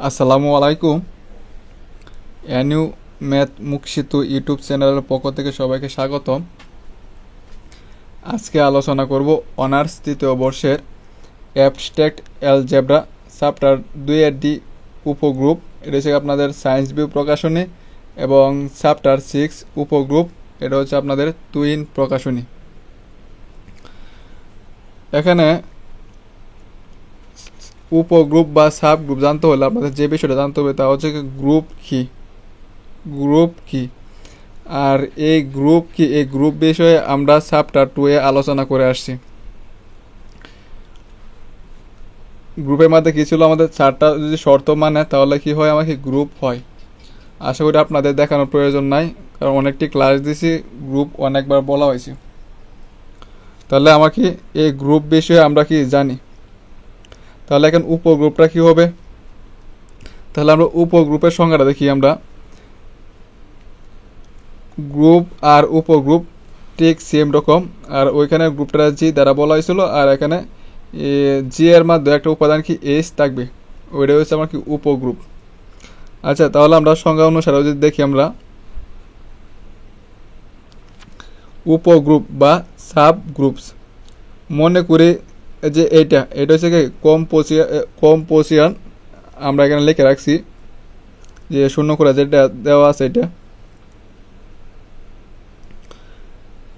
আসসালামু আলাইকুম। অ্যানিউ math মুখশিতু YouTube চ্যানেলের পক্ষ থেকে সবাইকে স্বাগতম। আজকে আলোচনা করব অনার্স তৃতীয় বর্ষের অ্যাবস্ট্রাক্ট অ্যালজেব্রা চ্যাপ্টার 2 এর ডি উপগ্রুপ। এটা হচ্ছে আপনাদের সায়েন্স ভিউ প্রকাশনী, এবং চ্যাপ্টার 6 উপগ্রুপ এটা হচ্ছে আপনাদের টুইন প্রকাশনী। এখানে উপগ্রুপ বা সাব গ্রুপ জানতে হলে আপনাদের যে বিষয়টা জানতে হবে তা হচ্ছে গ্রুপ কি আর এই গ্রুপ কি, এই গ্রুপ বিষয়ে আমরা চ্যাপ্টার 2 এ আলোচনা করে আসছি। গ্রুপের মধ্যে কি ছিল, আমাদের চারটা যদি শর্ত মানে তাহলে কি হয়, আমাকে গ্রুপ হয়। আশা করি আপনাদের দেখানোর প্রয়োজন নাই, কারণ অনেকটি ক্লাস দিছি, গ্রুপ অনেকবার বলা হয়েছে। তাহলে আমাকে এই গ্রুপ বিষয়ে আমরা কি জানি, তাহলে এখন উপগ্রুপটা কি হবে। তাহলে আমরা উপগ্রুপের সংজ্ঞাটা দেখি। আমরা গ্রুপ আর উপগ্রুপ ঠিক সেম রকম, আর ওইখানে গ্রুপটা জি দ্বারা বলা হয়েছিল, আর এখানে জি এর মধ্যে একটা উপাদান কি এস থাকবে, ওইটা হচ্ছে আমার কি উপগ্রুপ। আচ্ছা, তাহলে আমরা সংজ্ঞা অনুসারে যদি দেখি, আমরা উপগ্রুপ বা সাব গ্রুপস মনে করি যে এটা হচ্ছে কি কম্পোজিশন। আমরা এখানে লিখে রাখছি যে শূন্য করে যেটা দেওয়া আছে, এটা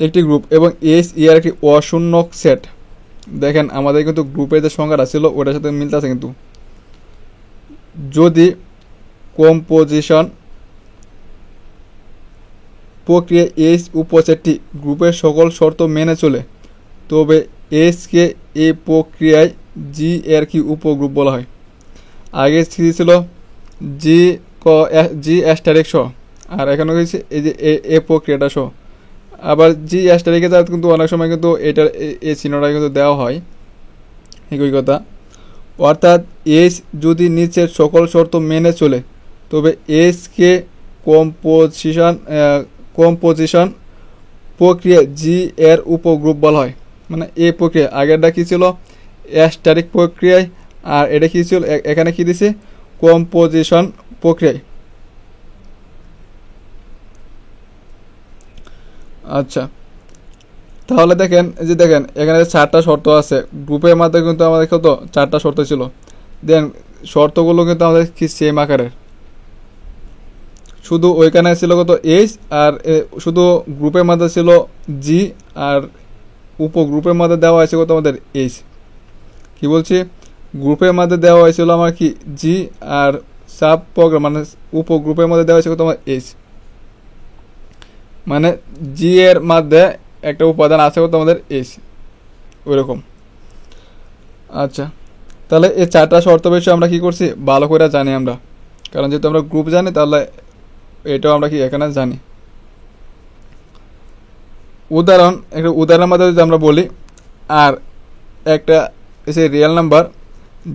একটি গ্রুপ এবং এস ইয়ার একটি অশূন্য সেট। দেখেন আমাদের কিন্তু গ্রুপের যে সংখ্যাটা ছিল ওটার সাথে মিলতেছে, কিন্তু যদি কম্পোজিশন প্রক্রিয়া এস উপসেটটি গ্রুপের সকল শর্ত মেনে চলে, তবে এস কে এই প্রক্রিয়ায় জি এর কি উপগ্রুপ বলা হয়। আগে ছিল জি জি অ্যাস্টারিক সহ, আর এখানে হয়েছে এই যে এ প্রক্রিয়াটা সহ। আবার জি অ্যাস্টারিকে যা কিন্তু অনেক সময় কিন্তু এটার এই চিহ্নটা কিন্তু দেওয়া হয়, একই কথা। অর্থাৎ এস যদি নিচের সকল শর্ত মেনে চলে, তবে এস কে কম্পোজিশন প্রক্রিয়া জি এর উপগ্রুপ বলা হয়। মানে এই প্রক্রিয়া আগেরটা কী ছিল, অ্যাস্টারিক প্রক্রিয়ায়, আর এটা কী ছিল, এখানে কী দিছে, কম্পোজিশন প্রক্রিয়ায়। আচ্ছা, তাহলে দেখেন এখানে চারটা শর্ত আছে। গ্রুপের মধ্যে কিন্তু আমাদের কত চারটা শর্ত ছিল। দেন শর্তগুলো কিন্তু আমাদের কি সেম আকারের, শুধু ওইখানে ছিল কত এইচ, আর শুধু গ্রুপের মধ্যে ছিল জি, আর উপগ্রুপের মধ্যে দেওয়া হয়েছে কত আমাদের এইচ। কি বলছি, গ্রুপের মধ্যে দেওয়া হয়েছিল আমার কি জি, আর সাব প্রোগ্রাম মানে উপগ্রুপের মধ্যে দেওয়া হয়েছে কত আমার এইচ। মানে জি এর মধ্যে একটা উপাদান আছে কত আমাদের এইচ, ওইরকম। আচ্ছা, তাহলে এই চারটা শর্ত বিষয়ে আমরা কি করছি ভালো করে জানি আমরা, কারণ যেহেতু আমরা গ্রুপ জানি তাহলে এটাও আমরা কি এখানে জানি। একটা উদাহরণের মাধ্যমে যদি আমরা বলি, আর একটা এসে রিয়েল নাম্বার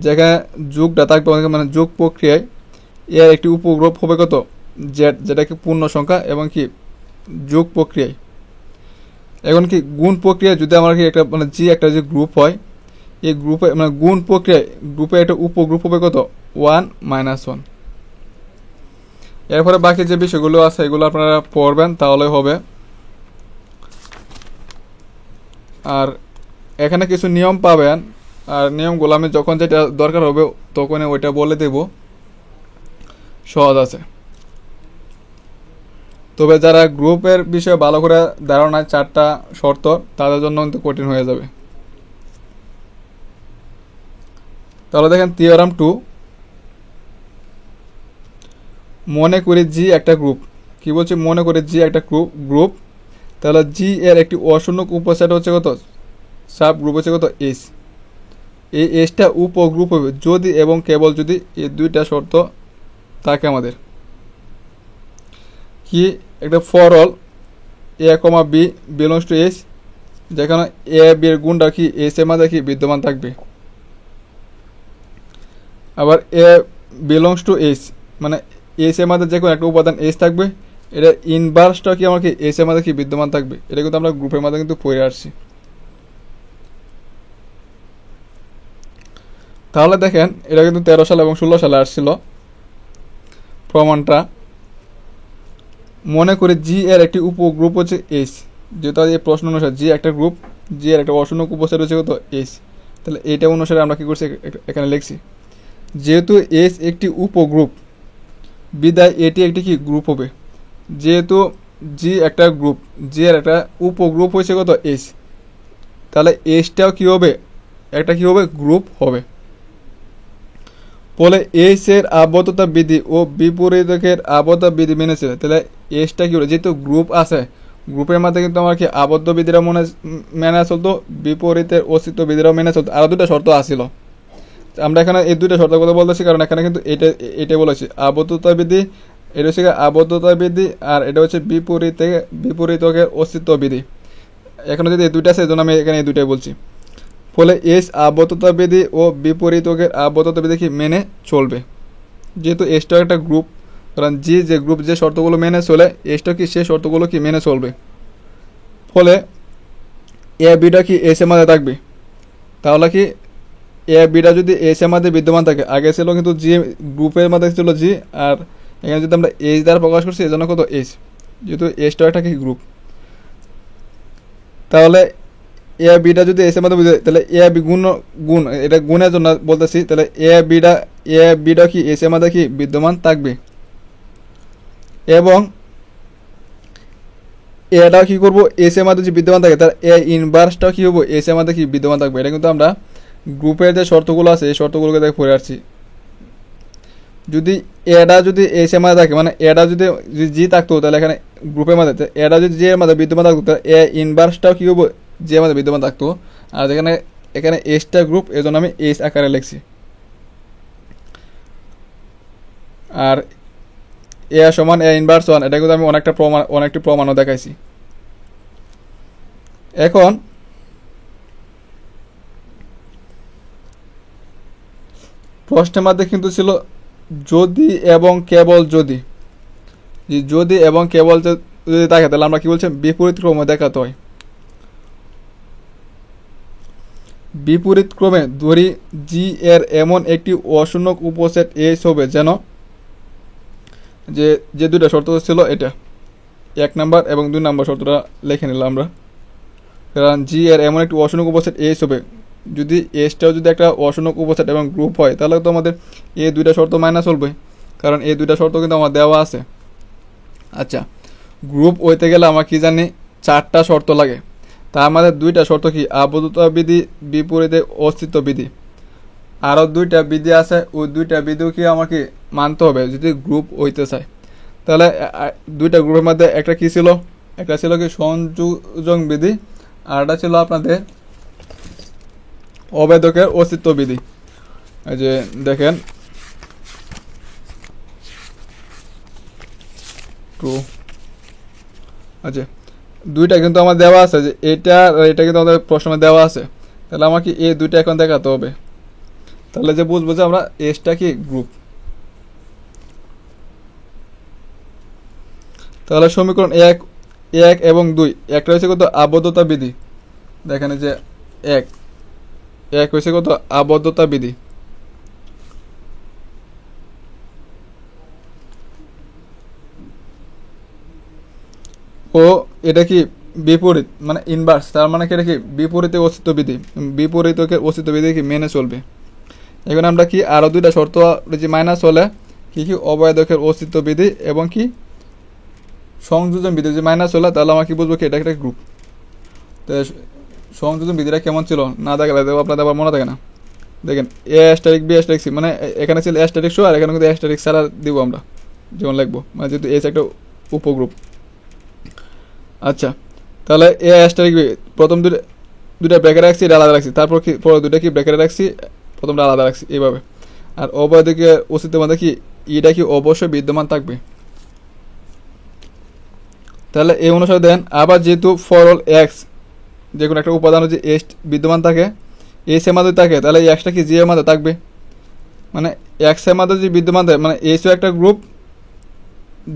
যেখানে যুগটা থাকবে, মানে যুগ প্রক্রিয়ায় এর একটি উপগ্রুপ হবে কত জেড, যেটা কি পূর্ণ সংখ্যা, এবং কি যুগ প্রক্রিয়ায়। এখন কি গুণ প্রক্রিয়ায় যদি আমার কি একটা মানে জি একটা যে গ্রুপ হয়, এই গ্রুপে মানে গুণ প্রক্রিয়ায় গ্রুপে একটা উপগ্রুপ হবে কত 1 - 1। এরপরে বাকি যে বিষয়গুলো আছে এগুলো আপনারা পড়বেন তাহলে হবে। আর এখানে কিছু নিয়ম পাবেন, আর নিয়মগুলো আমি যখন যেটা দরকার হবে তখনই ওইটা বলে দেব, সহজ আছে। তবে যারা গ্রুপের বিষয়ে ভালো করে ধারণা চারটা শর্ত, তাদের জন্য কিন্তু কঠিন হয়ে যাবে। তাহলে দেখেন থিওরাম 2, মনে করি জি একটা গ্রুপ। কি বলছি, মনে করি জি একটা গ্রুপ। তাহলে জি এর একটি অশূন্য উপসেট হচ্ছে কত, সাব গ্রুপ হচ্ছে কত এস। এই এসটা উপগ্রুপ হবে যদি এবং কেবল যদি এই দুইটা শর্ত থাকে আমাদের। কি একটা for all a comma b belongs to S, যেখানে এ বি এর গুণটা কি এস এর মধ্যে কি বিদ্যমান থাকবে। আবার এ বিলংস টু এস মানে এস এর মধ্যে যে কোনো একটা উপাদান এস থাকবে, এটা ইনভার্সটা কি আমার কি এস এর মধ্যে কি বিদ্যমান থাকবে। এটা কিন্তু আমরা গ্রুপের মধ্যে কিন্তু পড়ে আসছি। তাহলে দেখেন এটা কিন্তু 13 সালে এবং 16 সালে আসছিল। প্রমাণটা মনে করি জি এর একটি উপগ্রুপ হচ্ছে এইচ, যেহেতু এই প্রশ্ন অনুসারে জি একটা গ্রুপ, জি এর একটা অশূন্যক উপসেট হচ্ছে কত এইচ, তাহলে এইটা অনুসারে আমরা কী করছি এখানে লিখছি যেহেতু এইচ একটি উপগ্রুপ বিদায় এটি একটি কি গ্রুপ হবে, যেহেতু জি একটা গ্রুপ, জি এর একটা উপগ্রুপ হয়েছে কত এইচ, তাহলে এইচটাও কী হবে একটা কী হবে গ্রুপ হবে। ফলে এইচ এর আবদ্ধতা বিধি ও বিপরীতকের আবদ্ধতা বিধি মেনেছে, তাহলে এইচটা কী হলো যেহেতু গ্রুপ আছে, গ্রুপের মধ্যে কিন্তু আমার কি আবদ্ধ বিধিরা মেনে চলতো, বিপরীতের অস্তিত্ব বিধিরাও মেনে চলতো, আরও দুটো শর্ত আসছিল। আমরা এখানে এই দুইটা শর্তের কথা বলতেছি কারণ এখানে কিন্তু এটা বলেছি আবদ্ধতা বিধি, এটা হচ্ছে আবদ্ধতা বিধি, আর এটা হচ্ছে বিপরীতকের অস্তিত্ব বিধি। এখানে যদি এই দুইটা আছে এই জন্য আমি এখানে এই দুইটাই বলছি। ফলে এস আবদ্ধতা বিধি ও বিপরীতকের আবদ্ধতা বিধি কি মেনে চলবে, যেহেতু এসটা একটা গ্রুপ, কারণ জি যে গ্রুপ যে শর্তগুলো মেনে চলে এসটা কি সেই শর্তগুলো কি মেনে চলবে। ফলে এ বিটা কি এস এর মধ্যে থাকবে, তাহলে কি এ বিটা যদি এস এর মধ্যে বিদ্যমান থাকে, আগে ছিল কিন্তু জি গ্রুপের মধ্যে ছিল জি, আর এখানে যদি আমরা এইচ দ্বারা প্রকাশ করছি এই জন্য কত এইচ, যেহেতু এসটা একটা কি গ্রুপ, তাহলে এ বিটা যদি এস এর মধ্যে বুঝে তাহলে এ বি গুণ এটা গুণের জন্য বলতেছি, তাহলে এ বিটা কি এস এর মধ্যে কি বিদ্যমান থাকবে, এবং এটাও কি করবো এস এর মধ্যে যে বিদ্যমান থাকে তার এ ইনভার্সটাও কি হবো এস এর মধ্যে কি বিদ্যমান থাকবে। এটা কিন্তু আমরা গ্রুপের যে শর্তগুলো আছে এই শর্তগুলোকে দেখে পড়ে আসছি। যদি এটা যদি এস এর মধ্যে থাকে মানে এটা যদি জি থাকতো তাহলে এখানে গ্রুপের মধ্যে, এটা যদি জি এর মধ্যে বিদ্যমান থাকতো তাহলে এ ইনভার্সটাও কি হবো জি এর মধ্যে বিদ্যমান থাকতো, আর এখানে এসটা গ্রুপ এই জন্য আমি এস আকারে লিখছি। আর এ সমান এ ইনভার্স ওয়ান, এটা কিন্তু আমি অনেকটি প্রমাণও দেখাইছি। এখন প্রশ্নের মধ্যে কিন্তু ছিল যদি এবং কেবল যদি এবং কেবল যদি থাকে তাহলে আমরা কি বলছি বিপরীত ক্রমে দেখাতে হয়। বিপরীত ক্রমে ধরি জি এর এমন একটি অশূন্যক উপসেট এইচ হবে যেন যে দুটো শর্ত ছিল এটা 1 নাম্বার এবং 2 নাম্বার শর্তটা লিখে নিলাম আমরা। কারণ জি এর এমন একটি অশূন্যক উপসেট এইচ হবে, যদি এসটাও যদি একটা অশূন্যক উপসেট এবং গ্রুপ হয় তাহলে তো আমাদের এই দুইটা শর্ত মাইনাস চলবে, কারণ এই দুইটা শর্ত কিন্তু আমার দেওয়া আছে। আচ্ছা, গ্রুপ হইতে গেলে আমার কি জানি 4টা শর্ত লাগে, তা আমাদের 2টা শর্ত কি আবদ্ধতা বিধি বিপরীতে অস্তিত্ব বিধি, আরও 2টা বিধি আছে, ওই 2টা বিধিও কি আমাকে মানতে হবে যদি গ্রুপ হইতে চায়। তাহলে 2টা গ্রুপের মধ্যে একটা কি ছিল, একটা ছিল কি সংযোজন বিধি, আর একটা ছিল আপনাদের অবেদকের অস্তিত্ব বিধি। এই যে দেখেন আচ্ছা 2টা কিন্তু আমার দেওয়া আছে যে এটা কিন্তু আমাদের প্রশ্নে দেওয়া আছে, তাহলে আমাকে এই 2টা এখন দেখাতে হবে, তাহলে যে বুঝবো যে আমরা এসটা কি গ্রুপ। তাহলে সমীকরণ 1 এবং 2 একটা হয়েছে কত আবদ্ধতা বিধি, দেখেন যে 1 হয়েছে কত আবদ্ধতা বিধি, ও এটা কি বিপরীত মানে ইনভার্স, তার মানে কি এটা কি বিপরীতে অস্তিত্ব বিধি, বিপরীতকে অস্তিত্ব বিধি কি মেনে চলবে। এখন আমরা কি আরও 2টা শর্ত যে মাইনাস হলে কি কি অবৈধকের অস্তিত্ব বিধি এবং কি সংযোজন বিধি যে মাইনাস হলে তাহলে আমার কি বুঝবো কি এটা একটা গ্রুপ। তো সংযোজন বিধিটা কেমন ছিল না দেখালে আপনাদের আবার মনে থাকে না, দেখেন এ স্ট্যাটিক বি স্ট্যাটিক সি, মানে এখানে ছিল স্ট্যাটিক শো আর এখানে কিন্তু স্ট্যাটিক ছাড়া দিব আমরা যেমন লিখবো, মানে যেহেতু এস একটা উপগ্রুপ। আচ্ছা, তাহলে এ স্ট্যাটিক বি প্রথম দুটা ব্র্যাকেটে রাখছি, এটা আলাদা রাখছি, তারপর কি পরে 2টা কি ব্র্যাকেটে রাখছি, প্রথমটা আলাদা রাখছি এইভাবে। আর অবৈধকে অস্তিত্বের মধ্যে কি এটা কি অবশ্যই বিদ্যমান থাকবে, তাহলে এই অনুসারে দেন। আবার যেহেতু ফর অল এক্স যে কোনো একটা উপাদান যদি এস বিদ্যমান থাকে এস এর মধ্যে থাকে তাহলে এই এক্সটা কি জি এর মধ্যে থাকবে, মানে এক্স এর মধ্যে যদি বিদ্যমান থাকে মানে এসও একটা গ্রুপ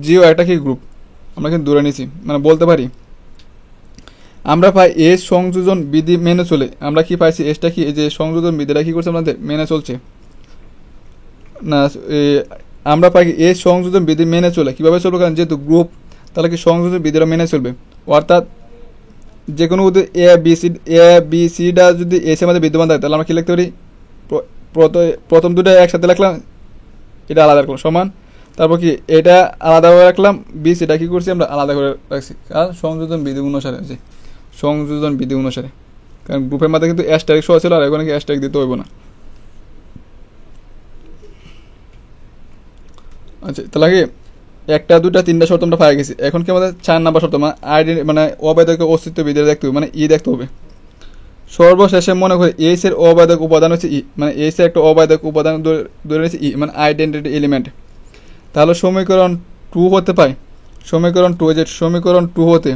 জিও একটা কি গ্রুপ, আমরা কিন্তু দূরে নিছি, মানে বলতে পারি আমরা পাই এস সংযোজন বিধি মেনে চলে, আমরা কি পাইছি এসটা কি এই যে সংযোজন বিধিটা কি করছে আমাদের মেনে চলছে না, আমরা পাই কি এই সংযোজন বিধি মেনে চলে কীভাবে চলবে, কারণ যেহেতু গ্রুপ তাহলে কি সংযোজন বিধিটা মেনে চলবে, অর্থাৎ যে কোনো বি সিটা যদি এসের মধ্যে বিদ্যমান থাকে তাহলে আমরা কী লিখতে পারি, প্রথম দুটো একসাথে লিখলাম, এটা আলাদা রাখলাম সমান, তারপর কি এটা আলাদা করে রাখলাম, বি সিটা কী করছি আমরা আলাদা করে রাখছি, আর সংযোজন বিধি অনুসারে আছে, সংযোজন বিধি অনুসারে, কারণ গ্রুপের মধ্যে কিন্তু অ্যাস্টারিক সহ ছিল আর এখানে কি অ্যাস্টারিক দিতে হইব না। আচ্ছা তাহলে কি একটা দুটা তিনটা শর্ত আমরা পাই গেছি, এখন কি আমাদের 4 নাম্বার শর্ত মানে অবৈধক অস্তিত্ব বিধি দেখতে হবে, মানে দেখতে হবে। সর্বশেষে মনে করি এইস এর অবৈধক উপাদান হচ্ছে মানে এইস এর একটা অবৈধক উপাদান ধরে নিচ্ছে মানে আইডেন্টিটি এলিমেন্ট। তাহলে সমীকরণ 2 হতে পায়, সমীকরণ 2 যে সমীকরণ 2 হতে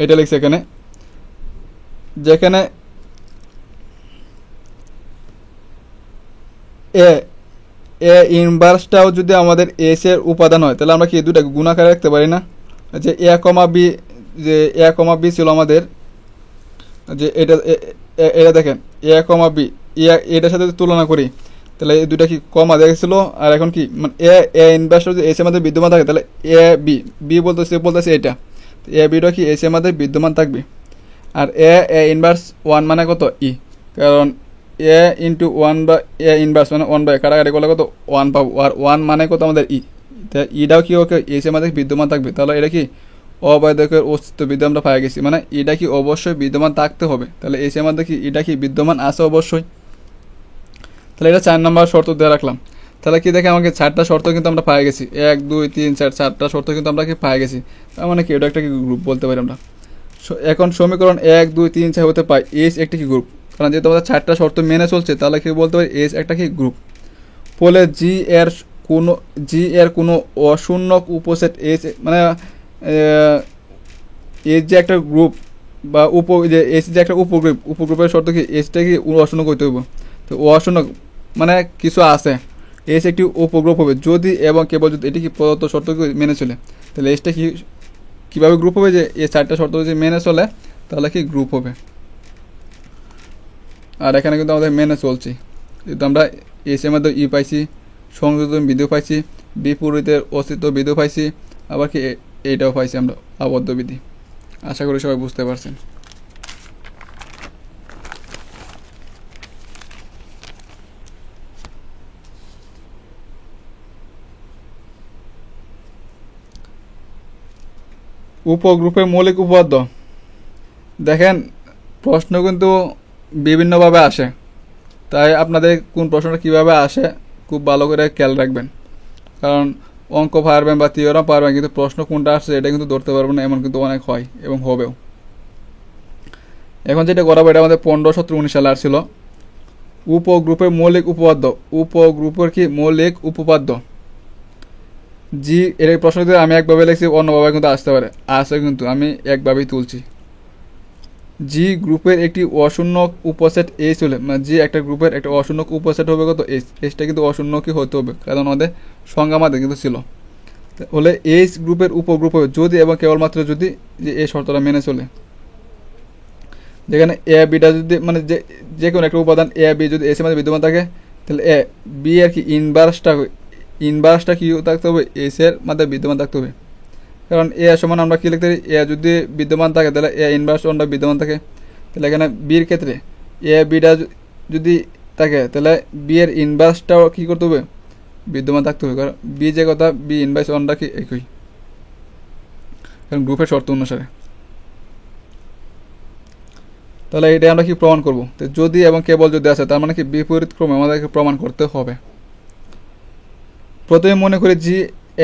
এটা লিখছে এখানে, যেখানে এ ইনভার্সটাও যদি আমাদের এস এর উপাদান হয় তাহলে আমরা কি দুটাকে গুণাকারে রাখতে পারি না, যে এ কমা বি ছিল আমাদের, যে এটা দেখেন এ বি এটার সাথে তুলনা করি তাহলে এই দুটা কি কমা দেখেছিল, আর এখন কি মানে এ ইনভার্সটা যদি এস এর মধ্যে বিদ্যমান থাকে তাহলে বি বলতেছে এটা, এ বিটা কি এস এর মধ্যে বিদ্যমান থাকবে, আর এ ইনভার্স 1 মানে কত ই, কারণ এ ইন্টু 1 বা এ ইনভার্স মানে 1 বাই কাটাকাটি করলে কত 1 পাবো, আর 1 মানে কত আমাদের ইটাও কি ওকে এস এর মধ্যে বিদ্যমান থাকবে, তাহলে এটা কি অবৈধকের অস্তিত্ব বিধি আমরা পাই গেছি, মানে এটা কি অবশ্যই বিদ্যমান থাকতে হবে, তাহলে এস এর মধ্যে কি এটা কি বিদ্যমান আছে অবশ্যই, তাহলে এটা 4 নম্বর শর্ত দিয়ে রাখলাম। তাহলে কি দেখে আমাকে 4টা শর্ত কিন্তু আমরা পাই গেছি, 1 2 3 4 4টা শর্ত কিন্তু আমরা কি পাই গেছি, তার মানে কি এটা একটা কি গ্রুপ বলতে পারি আমরা। এখন সমীকরণ 1 2 3 4 হতে পাই এস একটা কি গ্রুপ, কারণ যেহেতু আমাদের 4টা শর্ত মেনে চলছে তাহলে কি বলতে পারি এস একটা কি গ্রুপ। ফলে জি এর কোনো অশূন্যক উপসেট এস মানে এস যে একটা গ্রুপ বা যে এস যে একটা উপগ্রুপের শর্ত কি এসটা কি অশূন্যক হইতে হইব, তো অশূন্যক মানে কিছু আছে, এস একটি উপগ্রুপ হবে যদি এবং কেবল যদি এটি কি প্রদত্ত শর্ত মেনে চলে, তাহলে এসটা কি কীভাবে গ্রুপ হবে, যে এই 4টা শর্ত যদি মেনে চলে তাহলে কি গ্রুপ হবে। আর এখানে কিন্তু আমাদের মেনে চলছি, যেহেতু আমরা এস এর মধ্যে পাইছি, সংযোজন বিধিও পাইছি, বিপরীতের অস্তিত্ব বিধিও পাইছি, আবার কি এইটাও পাইছি আমরা আবদ্ধ বিধি। আশা করি সবাই বুঝতে পারছেন। উপগ্রুপের মৌলিক উপপাদ্য দেখেন, প্রশ্ন কিন্তু বিভিন্নভাবে আসে, তাই আপনাদের কোন প্রশ্নটা কীভাবে আসে খুব ভালো করে খেয়াল রাখবেন, কারণ অঙ্ক পারবেন বা থিওরাম পারবেন কিন্তু প্রশ্ন কোনটা আসছে এটা কিন্তু ধরতে পারবেন না, এমন কিন্তু অনেক হয় এবং হবেও। এখন যেটা করাবো এটা আমাদের 15 17 19 সালে আসছিল, উপগ্রুপের মৌলিক উপপাদ্য, উপগ্রুপের কি মৌলিক উপপাদ্য জি, এর প্রশ্ন যদি আমি একভাবে লিখছি অন্যভাবে কিন্তু আসতে পারে, আসে কিন্তু আমি একভাবেই তুলছি। জি গ্রুপের একটি অশূন্যক উপসেট এস হলে, মানে জি একটা গ্রুপের একটা অশূন্যক উপসেট হবে কত এস, এসটা কিন্তু অশূন্যকই হতে হবে, কারণ আমাদের সংজ্ঞা আমাদের কিন্তু ছিল, হলে এস গ্রুপের উপগ্রুপ হবে যদি এবং কেবলমাত্র যদি যে এই শর্তটা মেনে চলে, যেখানে এ বিটা যদি মানে যে কোনো একটা উপাদান এ বি যদি এস এর মধ্যে বিদ্যমান থাকে তাহলে এ বি এর কি ইনভার্সটা কি থাকতে হবে এস এর মধ্যে বিদ্যমান থাকতে হবে, কারণ এ সমান আমরা কী লিখতে পারি, এ যদি বিদ্যমান থাকে তাহলে এ ইনভার্স ওয়ানটা বিদ্যমান থাকে, তাহলে এখানে বির ক্ষেত্রে এ বিটা যদি থাকে তাহলে বি এর ইনভার্সটাও কী করতে হবে বিদ্যমান থাকতে হবে, কারণ বি যে কথা বি ইনভার্স ওয়ানটা কি একই, কারণ গ্রুপের শর্ত অনুসারে। তাহলে এটা আমরা কি প্রমাণ করব, তো যদি এবং কেবল যদি আছে তার মানে কি বিপরীত ক্রমে আমাদেরকে প্রমাণ করতে হবে। প্রথমে মনে করি জি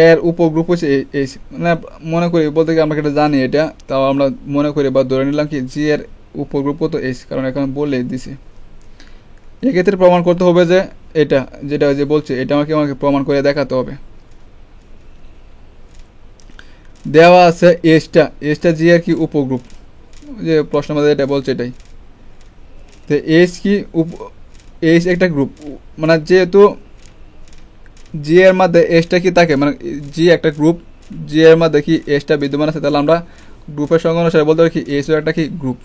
এর উপগ্রুপ হচ্ছে এইচ, মানে মনে করি বলতে কি আমরা এটা জানি, এটা তাও আমরা মনে করি বা ধরে নিলাম কি জি এর উপগ্রুপ তো এইচ, কারণ এখন বলে দিছি। এক্ষেত্রে প্রমাণ করতে হবে যে এটা যেটা যে বলছে এটা আমাকে প্রমাণ করে দেখাতে হবে। দেওয়া আছে এসটা জি এর কি উপগ্রুপ, যে প্রশ্নের মধ্যে এটা বলছে এটাই, তো এইচ কি এইচ একটা গ্রুপ, মানে যেহেতু জি এর মধ্যে এসটা কি থাকে, মানে জি একটা গ্রুপ, জি এর মধ্যে কি এসটা বিদ্যমান আছে, তাহলে আমরা গ্রুপের সঙ্গে অনুসারে বলতে পারি কি এসও একটা কি গ্রুপ।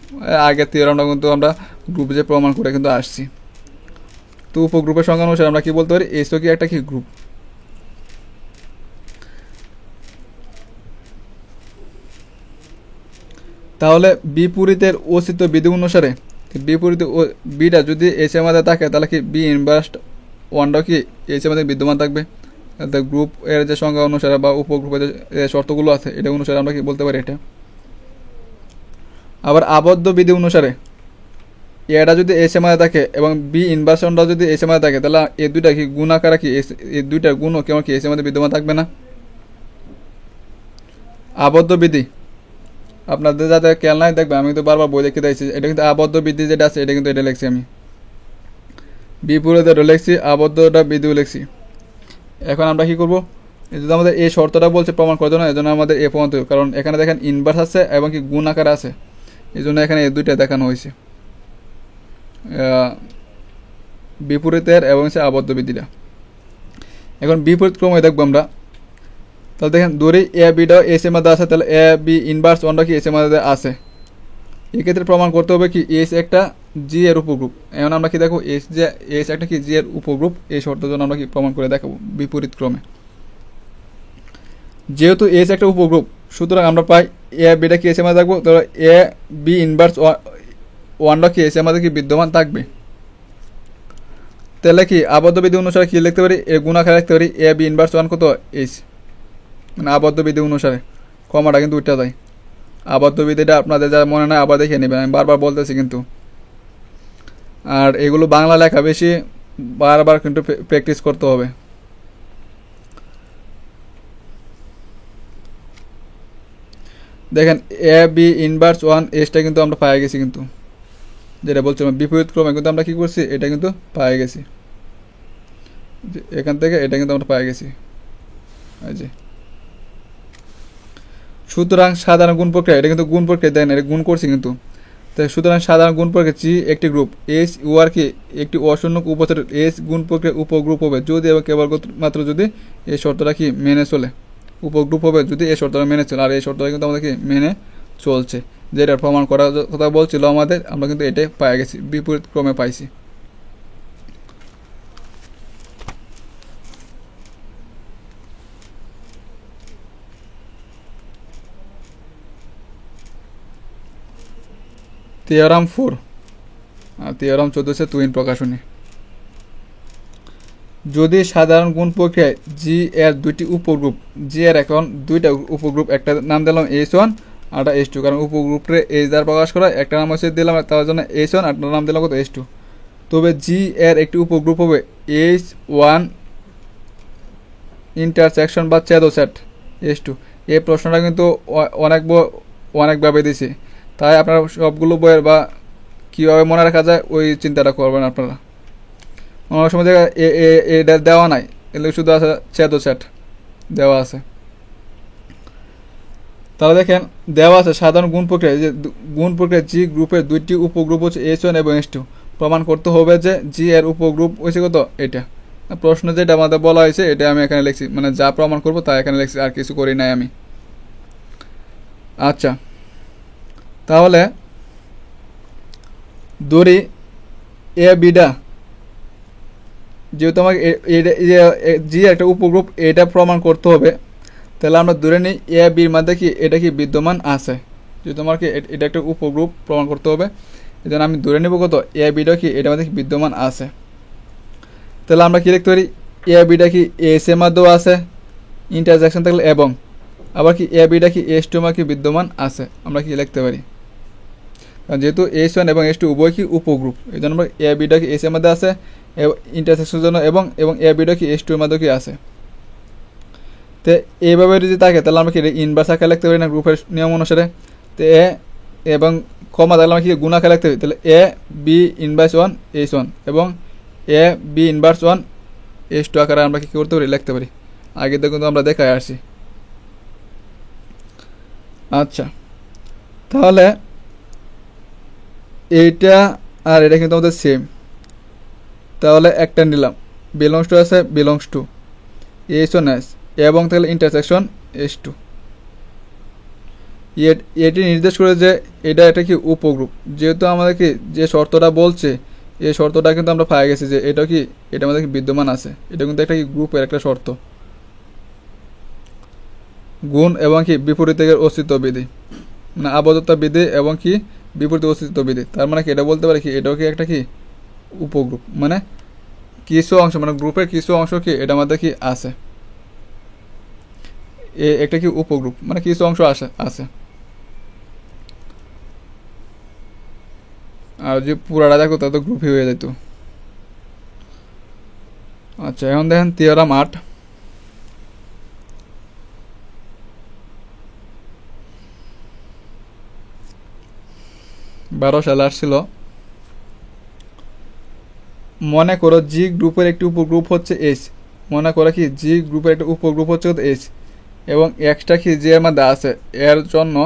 আগের থিওরামটা কিন্তু আমরা গ্রুপ যে প্রমাণ করে কিন্তু আসছি। তো উপগ্রুপের সংখ্যা অনুসারে আমরা কি বলতে পারি এসও কি একটা কি গ্রুপ। তাহলে বিপরীতের অস্তিত্ব বিধি অনুসারে বিপরীত বিটা যদি এস এর মধ্যে থাকে তাহলে কি বি ইনভার্স ওয়ানটাও কি এস এর মধ্যে বিদ্যমান থাকবে। গ্রুপ এর যে সংখ্যা অনুসারে বা উপগ্রুপের যে শর্তগুলো আছে এটা অনুসারে আমরা কি বলতে পারি এটা। আবার আবদ্ধ বিধি অনুসারে এটা যদি এস এর মধ্যে থাকে এবং বি ইনভার্সনটাও যদি এস এর মধ্যে থাকে তাহলে এই দুইটা কি গুণ আকারে কি এই দুইটার গুণও কেমন কি এস এর মধ্যে বিদ্যমান থাকবে না। আবদ্ধ বিধি আপনাদের যাতে খেয়াল নাই দেখবে আমি তো বারবার বই দেখতে চাইছি, এটা কিন্তু আবদ্ধ বিধি যেটা আছে এটা কিন্তু এটা লিখছি আমি, বিপরীতে লিখছি, আবদ্ধটা বিধিও লিখছি। এখন আমরা কি করবো, যদি আমাদের এই শর্তটা বলছে প্রমাণ করার জন্য, এই জন্য আমাদের এ প্রমাণ তৈরি, কারণ এখানে দেখেন ইনভার্স আছে এবং কি গুণ আকারে আছে, এই জন্য এখানে এই দুইটা দেখানো হয়েছে বিপরীতের এবং সে আবদ্ধ বিধিটা। এখন বিপরীত ক্রমে দেখবো আমরা, তাহলে দেখেন ধরি এ বিটাও এস এর মধ্যে আছে, তাহলে এ বি ইনভার্স ওয়ানটা কি এস এর মধ্যে আছে। এক্ষেত্রে প্রমাণ করতে হবে কি এস একটা জি এর উপগ্রুপ। এখন আমরা কি দেখো এস যে এস একটা কি জি এর উপগ্রুপ, এই শর্তের জন্য আমরা কি প্রমাণ করে দেখাবো বিপরীত ক্রমে। যেহেতু এস একটা উপগ্রুপ সুতরাং আমরা পাই এ বিটা কি এস এর মধ্যে থাকবো, তাহলে এ বি ইনভার্স ওয়ানটা কি এস এর মধ্যে কি বিদ্যমান থাকবে। তাহলে কি আবদ্ধ বিধি অনুসারে কি লিখতে পারি, এ গুণ আকারে লিখতে পারি এ বি ইনভার্স ওয়ান কত এস, মানে আবদ্ধ বিধি অনুসারে কমাটা কিন্তু উঠতে যায়। আবদ্ধ বিধিটা আপনাদের যারা মনে নয় আবার দেখে নেবেন, আমি বারবার বলতেছি কিন্তু। আর এগুলো বাংলা লেখা বেশি বারবার কিন্তু প্র্যাকটিস করতে হবে। দেখেন এ বি ইনভার্স ওয়ান এসটা কিন্তু আমরা পাই গেছি, কিন্তু যেটা বলছিলাম বিপরীত ক্রমে কিন্তু আমরা কি করছি এটা কিন্তু পাই গেছি, এখান থেকে এটা কিন্তু আমরা পাই গেছি। সুতরাং সাধারণ গুণ প্রক্রিয়া, এটা কিন্তু গুণ প্রক্রিয়া দেন, এটা গুণ করছি কিন্তু। তাই সুতরাং সাধারণ গুণ প্রক্রিয়া জি একটি গ্রুপ, এস ইউ আর কি একটি অশূন্য উপচর এস গুণ প্রক্রিয়া উপগ্রুপ হবে যদি এবং কেবলমাত্র যদি এই শর্তটা কি মেনে চলে, উপগ্রুপ হবে যদি এই শর্তটা মেনে চলে। আর এই শর্তটা কিন্তু আমাদের কি মেনে চলছে, যেটা প্রমাণ করার কথা বলছিল আমাদের, আমরা কিন্তু এটাই পাই গেছি, বিপরীত ক্রমে পাইছি। থিওরাম 4 আর থিওরাম 14 তুহিন প্রকাশনী। যদি সাধারণ গুণ প্রক্রিয়ায় জি এর দুইটি উপগ্রুপ, জি এর এখন দুইটা উপগ্রুপ, একটা নাম দিলাম এইচ ওয়ান আর একটা এইচ টু, কারণ উপগ্রুপে এইচ দ্বারা প্রকাশ করা, একটা নাম হচ্ছে দিলাম তার জন্য এইচ ওয়ান, একটা নাম দিলাম কত এইচ টু। তবে জি এর একটি উপগ্রুপ হবে এইচ ওয়ান ইন্টারসেকশন বা ছেদো সেট এইচ টু। এই প্রশ্নটা কিন্তু অনেকভাবে দিছে, তাই আপনারা সবগুলো বইয়ের বা কীভাবে মনে রাখা যায় ওই চিন্তাটা করবেন আপনারা। অনেক সময় দেখা এটা দেওয়া নাই, এগুলো শুধু আছে ছেদো সেট দেওয়া আছে। তাহলে দেখেন দেওয়া আছে সাধারণ গুণ প্রক্রিয়া, যে গুণ প্রক্রিয়া জি গ্রুপের দুইটি উপগ্রুপ হচ্ছে এইচ ওয়ান এবং এইচ টু। প্রমাণ করতে হবে যে জি এর উপগ্রুপ হয়েছে কত এটা। প্রশ্ন যেটা আমাদের বলা হয়েছে এটা আমি এখানে লিখছি, মানে যা প্রমাণ করবো তা এখানে লিখছি, আর কিছু করি নাই আমি। আচ্ছা, তাহলে ধরি এ বিটা, যেহেতু আমাকে জি একটা উপগ্রুপ এটা প্রমাণ করতে হবে, তাহলে আমরা ধরে নিই এ বির মধ্যে কি এটা কি বিদ্যমান আছে। যেহেতু আমাকে এটা একটা উপগ্রুপ প্রমাণ করতে হবে, এই জন্য আমি ধরে নেব কত এ বিটা কি এটার মধ্যে কি বিদ্যমান আছে। তাহলে আমরা কি লিখতে পারি, এ বিটা কি এস এর মধ্যেও আছে ইন্টারসেকশন থাকলে, এবং আবার কি এ বিটা কি এস টু কি বিদ্যমান আছে। আমরা কি লিখতে পারি, কারণ যেহেতু এইচ ওয়ান এবং এইচ টু উভয় কি উপগ্রুপ, এই জন্য আমরা এ বিটা কি এস এর মধ্যে আছে ইন্টারসেকশনের জন্য, এবং এ বিটা কি এস টু এর মধ্যে কি আছে। তো এইভাবে যদি থাকে তাহলে আমরা কি ইনভার্স আকারে লিখতে পারি না গ্রুপের নিয়ম অনুসারে। তো এ এবং কমা তাহলে আমরা কি গুণ আকারে লিখতে পারি, তাহলে A B inverse one H one এবং A B inverse one H two আকারে আমরা কি করতে পারি লিখতে পারি। আগে তো কিন্তু আমরা দেখায় আসছি। আচ্ছা, তাহলে এইটা আর এটা কিন্তু আমাদের সেম, তাহলে একটা নিলাম বিলংস টু আছে belongs to H one S এবং তাহলে ইন্টারসেকশন এইচ টু। এটি নির্দেশ করে যে এটা কি উপগ্রুপ, যেহেতু আমাদেরকে যে শর্তটা বলছে এই শর্তটা কিন্তু আমরা পাই গেছি যে এটা কি এটা আমাদের কি বিদ্যমান আছে, এটা কিন্তু একটা কি গ্রুপের একটা শর্ত। গুণ এবং কি বিপরীতের অস্তিত্ব বিধি, মানে আবদ্ধতা বিধি এবং কি বিপরীত অস্তিত্ব বিধি। তার মানে কি এটা বলতে পারে কি এটাও কি একটা কি উপগ্রুপ, মানে কিছু অংশ মানে গ্রুপের কিছু অংশ কি এটা মধ্যে কি আছে, একটা কি উপগ্রুপ মানে কিছু অংশ আছে। আর যে পুরাটা দেখো তা তো গ্রুপই হয়ে যেত। আচ্ছা এখন দেখেন থিওরাম 8। বারো সালে আসছিল। মনে করো জি গ্রুপের একটি উপগ্রুপ হচ্ছে এইচ, মনে করো কি জি গ্রুপের একটা উপগ্রুপ হচ্ছে এইচ এবং এক্সটা কি জি এর মধ্যে আছে, এর জন্য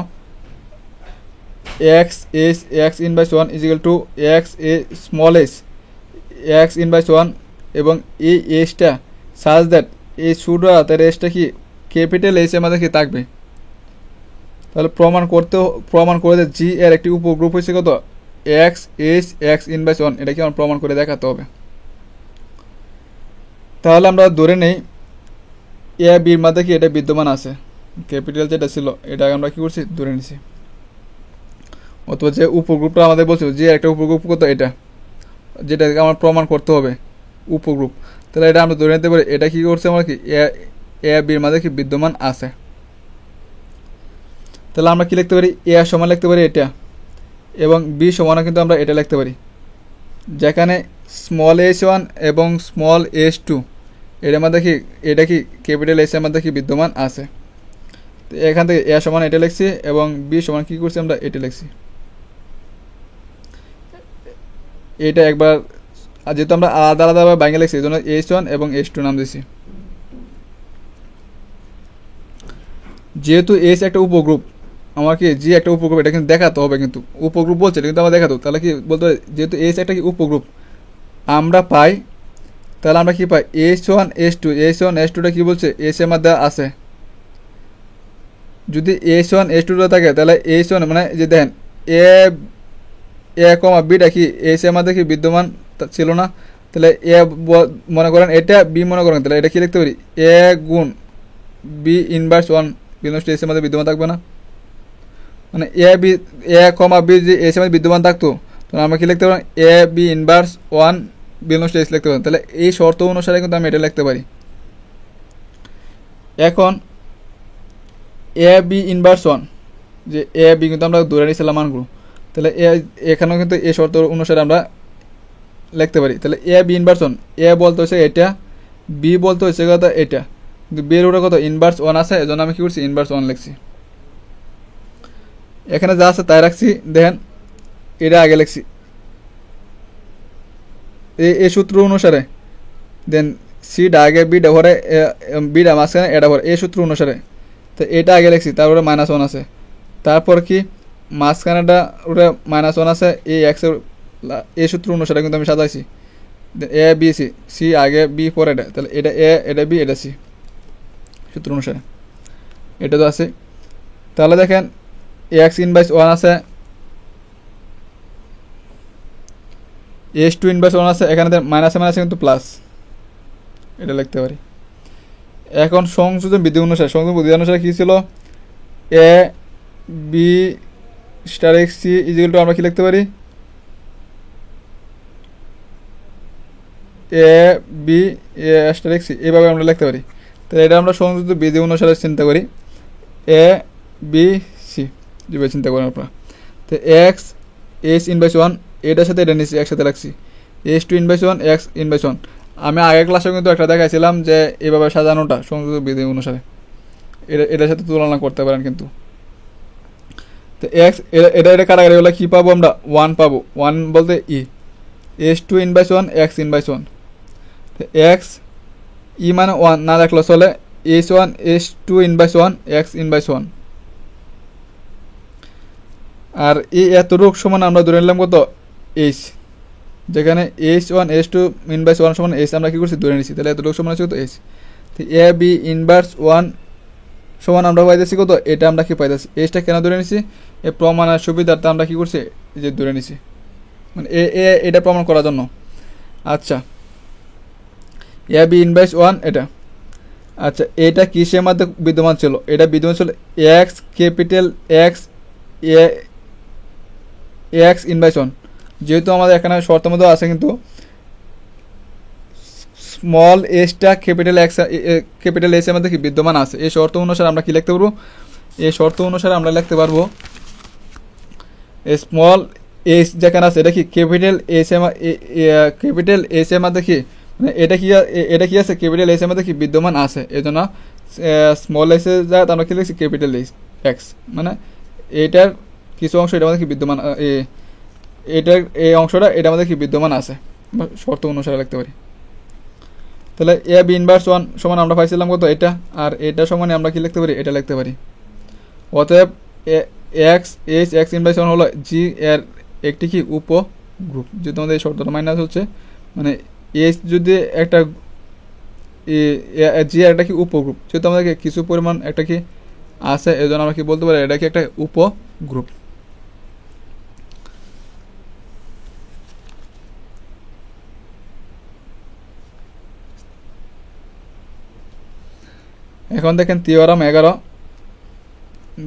X H X inverse 1 equal to X A small H X inverse 1 এবং এই এইচটা সাজ দ্যাট এই শুড তার এইচটা কি ক্যাপিটাল এইচ এর মধ্যে কি থাকবে। তাহলে প্রমাণ করে যে জি এর একটি উপগ্রুপ হয়েছে কত এক্স এইচ এক্স ইনভার্স 1, এটা কি আমার প্রমাণ করে দেখাতে হবে। তাহলে আমরা ধরে নেই এ বির মধ্যে কি এটা বিদ্যমান আছে, ক্যাপিটাল যেটা ছিল এটা আমরা কি করছি ধরে নিছি। অথবা যে উপগ্রুপটা আমাদের বলছিল যে একটা উপগ্রুপ কত এটা, যেটাকে আমার প্রমাণ করতে হবে উপগ্রুপ, তাহলে এটা আমরা ধরে নিতে পারি এটা কি করছে আমরা কি এ বির মধ্যে কি বিদ্যমান আছে। তাহলে আমরা কি লিখতে পারি এ সমান লিখতে পারি এটা এবং বি সমানও কিন্তু আমরা এটা লিখতে পারি, যেখানে স্মল এইচ 1 এবং স্মল এইচ 2 এটার মধ্যে কি এটা কি ক্যাপিটাল এইচ এর মধ্যে কি বিদ্যমান আছে। তো এখান থেকে এ সমান এটা লিখছি এবং বি সমান কি করছি আমরা এটা লিখছি। এটা একবার যেহেতু আমরা আলাদা আলাদাভাবে বাইঙ্গে লিখছি এই জন্য H1 এবং H2 নাম দিছি। যেহেতু H একটা উপগ্রুপ, আমার কি জি একটা উপগ্রুপ, এটা কিন্তু দেখাতে হবে, কিন্তু উপগ্রুপ বলছে এটা কিন্তু আমরা দেখাতো। তাহলে কি বলতে হবে যেহেতু H একটা কি উপগ্রুপ আমরা পাই, তাহলে আমরা কি পাই H1 H2, H1 H2টা কি বলছে H এর মধ্যে আছে। যদি H1 H2টা থাকে তাহলে H1 মানে যে দেখেন এ কমা বিটা কি H এর মধ্যে কি বিদ্যমান ছিল না, তাহলে এ মনে করেন এটা বি মনে করেন, তাহলে এটা কি লিখতে পারি এ গুণ বি ইনভার্স 1 বিনষ্ট H এর মধ্যে বিদ্যমান থাকবে না, মানে এ কমা বি যে H এর মধ্যে বিদ্যমান থাকতো তাহলে আমরা কি লিখতে পারি এ বি ইনভার্স 1 বিনষ্ট H লিখতে পারি। তাহলে এই শর্ত অনুসারে কিন্তু আমি এটা লিখতে পারি। এখন এ বি ইনভার্স 1 যে এ বি কিন্তু আমরা ধরে নিয়েছিলাম মানগুলো, তাহলে এখানেও কিন্তু এই শর্ত অনুসারে আমরা লিখতে পারি। তাহলে এ বি ইনভার্স 1 এ বলতে হচ্ছে এটা, বি বলতে হচ্ছে কত এটা, কিন্তু বি এর উপরে কত ইনভার্স 1 আছে, এজন্য আমি কি করছি ইনভার্স 1 লিখছি। এখানে যা আছে তাই রাখছি, দেখেন এটা আগে লিখছি এই সূত্র অনুসারে, দেন সিটা আগে বিটা ভরে বিটা মাঝখানে এটা ভরে এই সূত্র অনুসারে, তো এটা আগে লিখছি, তারপরে -1 আছে, তারপর কি মাঝখানেটা ওটা -1 আছে এই এক্সের এই সূত্র অনুসারে কিন্তু আমি সাজাইছি এ বি সি, সি আগে বি পরে এটা, তাহলে এটা এ এটা বি এটা সি সূত্র অনুসারে এটা তো আছে। তাহলে দেখেন এক্স ইনভার্স 1 আছে, H2 ইনভার্স 1 আছে, এখানে মাইনাসে মাইনাসে কিন্তু প্লাস, এটা লিখতে পারি। এখন সংযোজন বিধি অনুসারে, সংযোজন বিধি অনুসারে কী ছিল A B star X C equal to আমরা কি লিখতে পারি A B A star X C, এইভাবে আমরা লিখতে পারি। তাহলে এটা আমরা সংযোজিত বিধি অনুসারে চিন্তা করি এ বি সি যেভাবে চিন্তা করেন আপনারা। তো এক্স এইচ ইনভার্স 1 এটার সাথে এটা নিচ্ছি একসাথে রাখছি, H2 ইনভার্স 1 এক্স ইনভার্স 1। আমি আগের ক্লাসে কিন্তু একটা দেখাইছিলাম যে এইভাবে সাজানোটা সংযোজিত বিধি অনুসারে, এটার সাথে তুলনা করতে পারেন কিন্তু। তো এক্স এটা কাটাকাটি হলে কী পাবো আমরা 1 পাবো, 1 বলতে H2 ইনভার্স 1 এক্স ইনভার্স 1, তো এক্স মানে 1 না রাখলে চলে H1 H2 inverse 1 x inverse 1। আর এই এতটুক সমান আমরা ধরে নিলাম কত H, যেখানে H1 H2 ইনভার্স 1 সমান H আমরা কী করছি ধরে নিচ্ছি, তাহলে এতটুকু সমান আছে কত H। তো এ বি ইনভার্স 1 সমান আমরা পাইতেছি কত, এটা আমরা কি পাইতেছি Hটা কেন ধরে নিছি এই প্রমাণের সুবিধার্থে আমরা কি করছি যে ধরে নিছি। মানে এটা প্রমাণ করার জন্য। আচ্ছা, এ বি ইনভার্স ওয়ান এটা। আচ্ছা, এটা কিসের মধ্যে বিদ্যমান ছিল? এটা বিদ্যমান ছিল X capital X X inverse one. যেহেতু আমাদের এখানে শর্তের মধ্যে আছে কিন্তু স্মল এসটা ক্যাপিটাল এক্স ক্যাপিটাল এস এর মধ্যে কি বিদ্যমান আছে। এই শর্ত অনুসারে আমরা কি লিখতে পারবো? এই শর্ত অনুসারে আমরা লিখতে পারবো স্মল এস যেখানে আছে এটা কি ক্যাপিটাল এস ক্যাপিটাল এস এর মধ্যে কি মানে এটা কি আছে ক্যাপিটাল এস এর মধ্যে কি বিদ্যমান আছে। এই জন্য স্মল এস এ যা আমরা কি লিখছি ক্যাপিটাল এক্স, মানে এটার কিছু অংশ এটার মধ্যে কি বিদ্যমান, এটার এই অংশটা এটার মধ্যে কি বিদ্যমান আছে, শর্ত অনুসারে লিখতে পারি। তাহলে এ বি ইনভার্স ওয়ান সমান আমরা পাইছিলাম কত? এটা। আর এটা সমানে আমরা কি লিখতে পারি? এটা লিখতে পারি। অতএব x H X inverse one হলো জি এর একটি কি উপগ্রুপ। যেহেতু আমাদের এই শর্তটা মাইনাস হচ্ছে, মানে এইচ যদি একটা জি এর একটা কি উপগ্রুপ, যেহেতু আমাদেরকে কিছু পরিমাণ একটা কি আছে, এই জন্য আমরা কি বলতে পারি এটা কি একটা উপগ্রুপ। এখন দেখেন থিওরাম 11,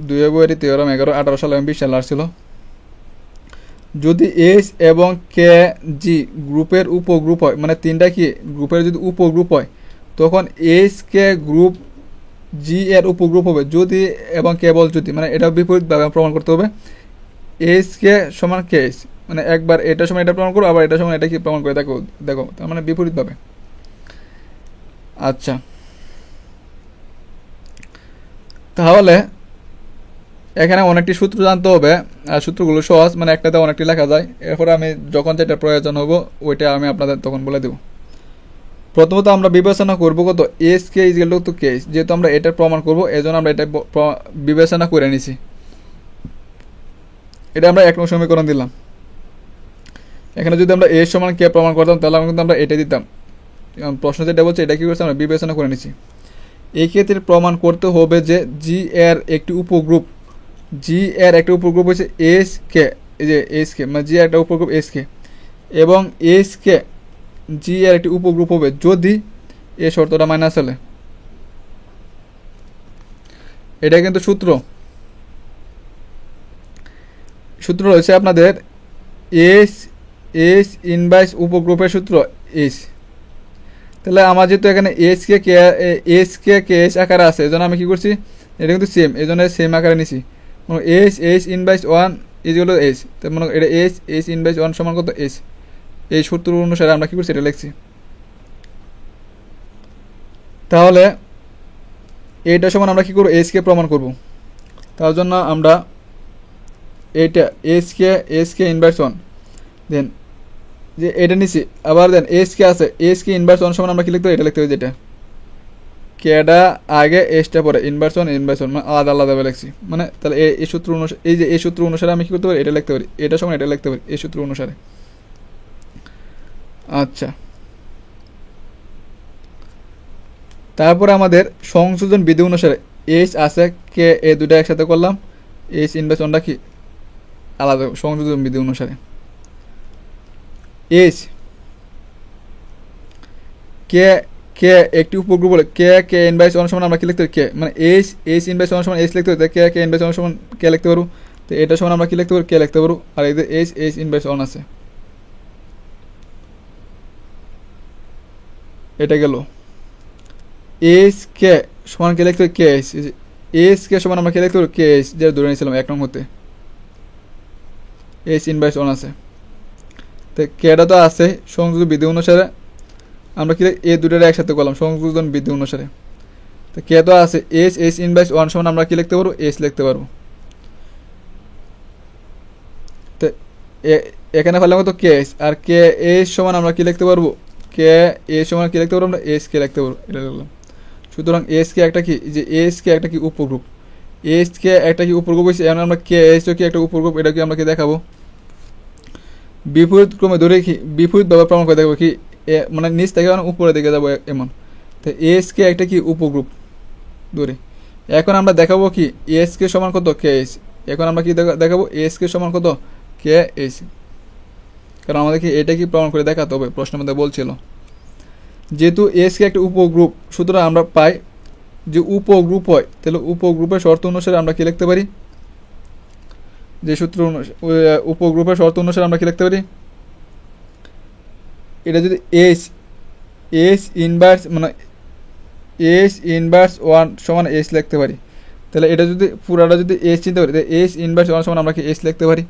2 ফেব্রুয়ারি থিওরাম 11 18 সালে 20 সালে আসছিল। যদি এইচ এবং কে জি গ্রুপের উপগ্রুপ হয়, মানে তিনটা কি গ্রুপের যদি উপগ্রুপ হয়, তখন এইচ কে গ্রুপ জি এর উপগ্রুপ হবে যদি এবং কেবল যদি, মানে এটা বিপরীতভাবে প্রমাণ করতে হবে। এইচ কে সমান কে এইচ, মানে একবার এটার সময় এটা প্রমাণ করো, আবার এটার সময় এটা কি প্রমাণ করে দেখো দেখো তার মানে বিপরীতভাবে। আচ্ছা, তাহলে এখানে অনেকটি সূত্র জানতে হবে, আর সূত্রগুলো সহজ, মানে একটাতে অনেকটি লেখা যায়। এরপরে আমি যখন যেটা প্রয়োজন হবো ওইটা আমি আপনাদের তখন বলে দেব। প্রথমত আমরা বিবেচনা করবো কত? S K is equal to K, যেহেতু আমরা এটা প্রমাণ করবো এই জন্য আমরা এটা বিবেচনা করে নিছি। এটা আমরা 1 নং সমীকরণ দিলাম। এখানে যদি আমরা এর সমান কে প্রমাণ করতাম তাহলে কিন্তু আমরা এটা দিতাম। প্রশ্ন যেটা বলছে এটা কি করছে আমরা বিবেচনা করে নিছি। এই ক্ষেত্রে প্রমাণ করতে হবে যে জি এর একটি উপগ্রুপ, জি এর একটা উপগ্রুপ হচ্ছে এস কে, এই যে এস কে মানে জি এর একটা উপগ্রুপ এস কে, এবং এস কে জি এর একটি উপগ্রুপ হবে যদি এই শর্তটা মাইনাস হলে। এটা কিন্তু সূত্র রয়েছে আপনাদের এস এস ইনভার্স উপগ্রুপের সূত্র এস। তাহলে আমার যেহেতু এখানে এস কে এস আকারে আছে, এই জন্য আমি কী করছি এটা কিন্তু সেম, এই জন্য সেম আকারে নিছি। এস ইনভার্স ওয়ান ইজ হলো এস, তার মানে এটা এস ইনভার্স ওয়ান সমান কত এস। এই সূত্র অনুসারে আমরা কী করছি এটা লিখছি। তাহলে এইটা সমান আমরা কী করবো? এস কে প্রমাণ করব। তার জন্য আমরা এইটা এস কে ইনভার্স ওয়ান দেন যে এটা নিছি, আবার দেন এস কে আছে এস কে ইনভার্স ওয়ান সমান আমরা কি লিখতে হবে? এটা লিখতে হবে যেটা কেডা আগে এসটা পরে ইনভার্স ওয়ান মানে আলাদা আলাদাভাবে লিখছি। মানে তাহলে এই সূত্র অনুসারে, এই যে এই সূত্র অনুসারে আমি কি করতে পারি? এটা লিখতে পারি, এটা সমান এটা লিখতে পারি এই সূত্র অনুসারে। আচ্ছা, তারপরে আমাদের সংযোজন বিধি অনুসারে এইচ আছে কে, এই দুটা একসাথে করলাম, এইচ ইনভার্স ওয়ানটা কি আলাদা সংযোজন বিধি অনুসারে। এইচ কে কে একটি উপগ্রুপ বলে কে ইনভার্স ওয়ান সমান আমরা কি লিখতে পারি? কে মানে এইচ ইনভার্স ওয়ান সমান এইচ লিখতে পারি, কে ইনভার্স ওয়ান সমান কে লিখতে পারবো। তো এটা সমান আমরা কি লিখতে পারি? কে লিখতে পারবো। আর এই যে এইচ ইনভার্স ওয়ান আছে, এটা গেল। এইচ কে সমান কে লিখতে পারি? কে এইচ কে সমান আমরা কে লিখতে পারি? কে এইচ, যেটা ধরে নিয়েছিলাম 1 নং হতে এইচ ইনভার্স ওয়ান আছে। তো কেটা তো আছে সংযোজন বিধি অনুসারে, আমরা কি এই দুটোর একসাথে করলাম সংযোজন বিধি অনুসারে। তো কে তো আছে এইচ ইনভার্স ওয়ান সমান আমরা কি লিখতে পারবো? এইচ লিখতে পারবো। তো এখানে ফেললাম কত? কে এইচ, আর কে এইচ সমান আমরা কি লিখতে পারবো? কে এইচ সমান কি লিখতে পারবো? আমরা এইচ কে লিখতে পারবো, এটা লিখলাম। সুতরাং এইচ কে একটা কি, যে এইচ কে একটা কি উপগ্রুপ, এইচ কে একটা কি উপগ্রুপ হয়েছে, এখন আমরা কে এইচ কি একটা উপগ্রুপ, এটা কি আমরা কি দেখাবো বিপরীত ক্রমে ধরে, কি বিপরীতভাবে প্রমাণ করে দেখাবো কি, মানে নিচ থেকে উপরে দিকে যাবো এমন। তো এস কে একটা কি উপগ্রুপ ধরে, এখন আমরা দেখাবো কি এস কে সমান কত? K H. এখন আমরা কি দেখাবো? এস কে সমান কত? K H. কারণ আমাদেরকে এটা কি প্রমাণ করে দেখাতে হবে, প্রশ্নের মধ্যে বলছিল। যেহেতু এসকে একটা উপগ্রুপ, সুতরাং আমরা পাই যে উপগ্রুপ হয়, তাহলে উপগ্রুপের শর্ত অনুসারে আমরা কি লিখতে পারি, যে সূত্র উপগ্রুপের শর্ত অনুসারে আমরা কি লিখতে পারি, এটা যদি এস ইনভার্স মানে এস ইনভার্স 1 সমান এস লিখতে পারি, তাহলে এটা যদি পুরাটা যদি এস চিনতে পারি, তাহলে এস ইনভার্স 1 সমান আমরা কি এস লিখতে পারি।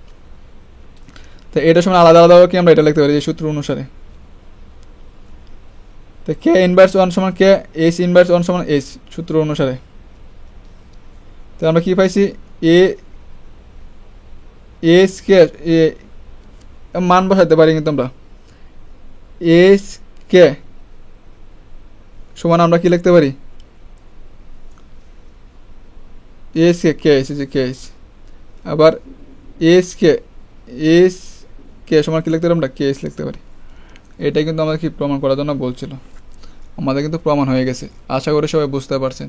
তো এটা সমান আলাদা আলাদা কি আমরা এটা লিখতে পারি এই সূত্র অনুসারে। তো কে ইনভার্স 1 সমান কে, এস ইনভার্স 1 সমান এস সূত্র অনুসারে। তো আমরা কি পাইছি, এস কে মান বসাতে পারি, কিন্তু আমরা এস কে সমান আমরা কি লিখতে পারি, S K K S K S, আবার এস কে সমান কি লিখতে পারি আমরা, কে এস লিখতে পারি। এটাই কিন্তু আমাদের কি প্রমাণ করার জন্য বলছিল, আমাদের কিন্তু প্রমাণ হয়ে গেছে। আশা করি সবাই বুঝতে পারছেন।